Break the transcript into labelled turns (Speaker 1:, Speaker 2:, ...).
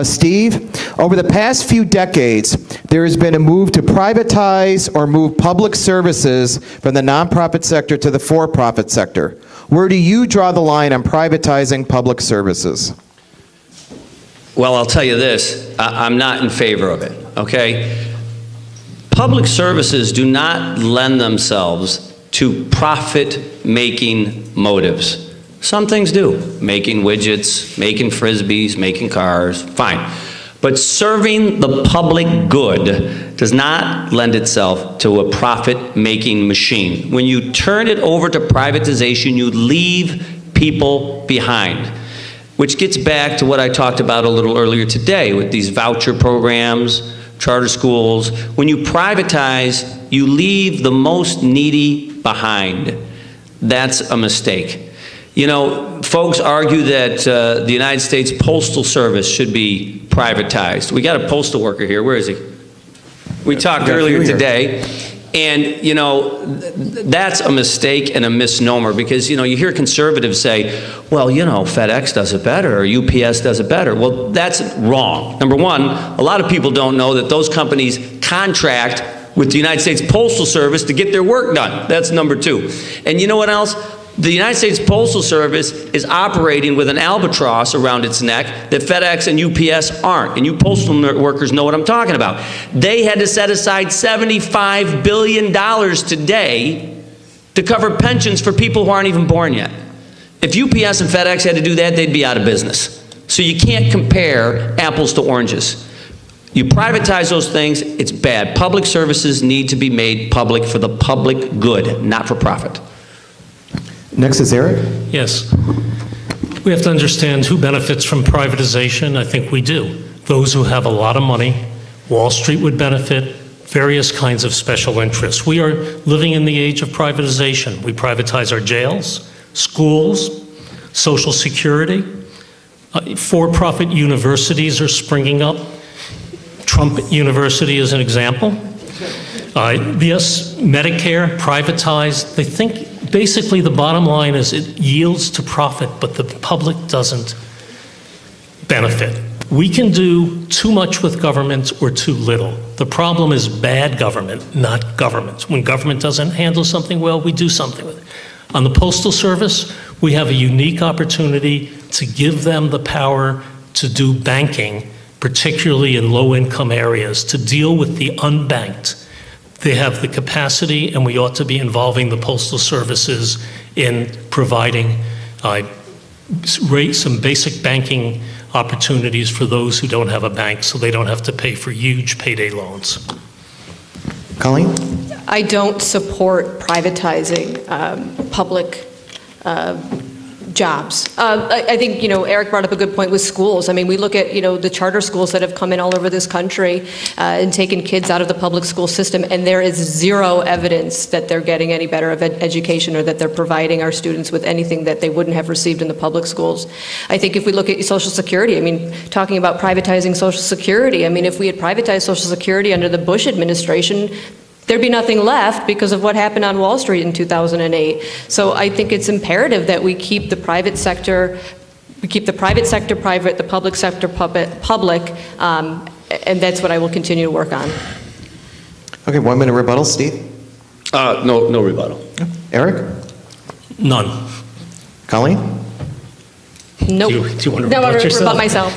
Speaker 1: Steve, over the past few decades, there has been a move to privatize or move public services from the nonprofit sector to the for-profit sector. Where do you draw the line on privatizing public services?
Speaker 2: Well, I'll tell you this, I'm not in favor of it, okay? Public services do not lend themselves to profit-making motives. Some things do, making widgets, making frisbees, making cars, fine. But serving the public good does not lend itself to a profit-making machine. When you turn it over to privatization, you leave people behind, which gets back to what I talked about a little earlier today with these voucher programs, charter schools. When you privatize, you leave the most needy behind. That's a mistake. You know, folks argue that the United States Postal Service should be privatized. We got a postal worker here. Where is he? We talked earlier today. And, you know, that's a mistake and a misnomer because, you know, you hear conservatives say, well, you know, FedEx does it better or UPS does it better. Well, that's wrong. Number one, a lot of people don't know that those companies contract with the United States Postal Service to get their work done. That's number two. And you know what else? The United States Postal Service is operating with an albatross around its neck that FedEx and UPS aren't. And you postal workers know what I'm talking about. They had to set aside $75 billion today to cover pensions for people who aren't even born yet. If UPS and FedEx had to do that, they'd be out of business. So you can't compare apples to oranges. You privatize those things, it's bad. Public services need to be made public for the public good, not for profit.
Speaker 1: Next is Eric.
Speaker 3: Yes. We have to understand who benefits from privatization. I think we do. Those who have a lot of money. Wall Street would benefit. Various kinds of special interests. We are living in the age of privatization. We privatize our jails, schools, Social Security. For-profit universities are springing up. Trump University is an example. Yes, Medicare, privatized. They think basically the bottom line is it yields to profit, but the public doesn't benefit. We can do too much with government or too little. The problem is bad government, not government. When government doesn't handle something well, we do something with it. On the Postal Service, we have a unique opportunity to give them the power to do banking, particularly in low-income areas, to deal with the unbanked. They have the capacity, and we ought to be involving the postal services in providing some basic banking opportunities for those who don't have a bank so they don't have to pay for huge payday loans.
Speaker 1: Colleen?
Speaker 4: I don't support privatizing public jobs. I think, you know, Eric brought up a good point with schools. I mean, we look at, you know, the charter schools that have come in all over this country and taken kids out of the public school system, and there is zero evidence that they're getting any better of education or that they're providing our students with anything that they wouldn't have received in the public schools. I think if we look at Social Security, I mean, talking about privatizing Social Security, I mean, if we had privatized Social Security under the Bush administration, there'd be nothing left because of what happened on Wall Street in 2008. So I think it's imperative that we keep the private sector, private, the public sector public, and that's what I will continue to work on.
Speaker 1: Okay, 1 minute rebuttal, Steve.
Speaker 2: No rebuttal.
Speaker 1: Eric?
Speaker 3: None.
Speaker 1: Colleen?
Speaker 4: Nope.
Speaker 3: Do you want to
Speaker 4: no,
Speaker 3: rebut yourself?
Speaker 4: Rebut myself.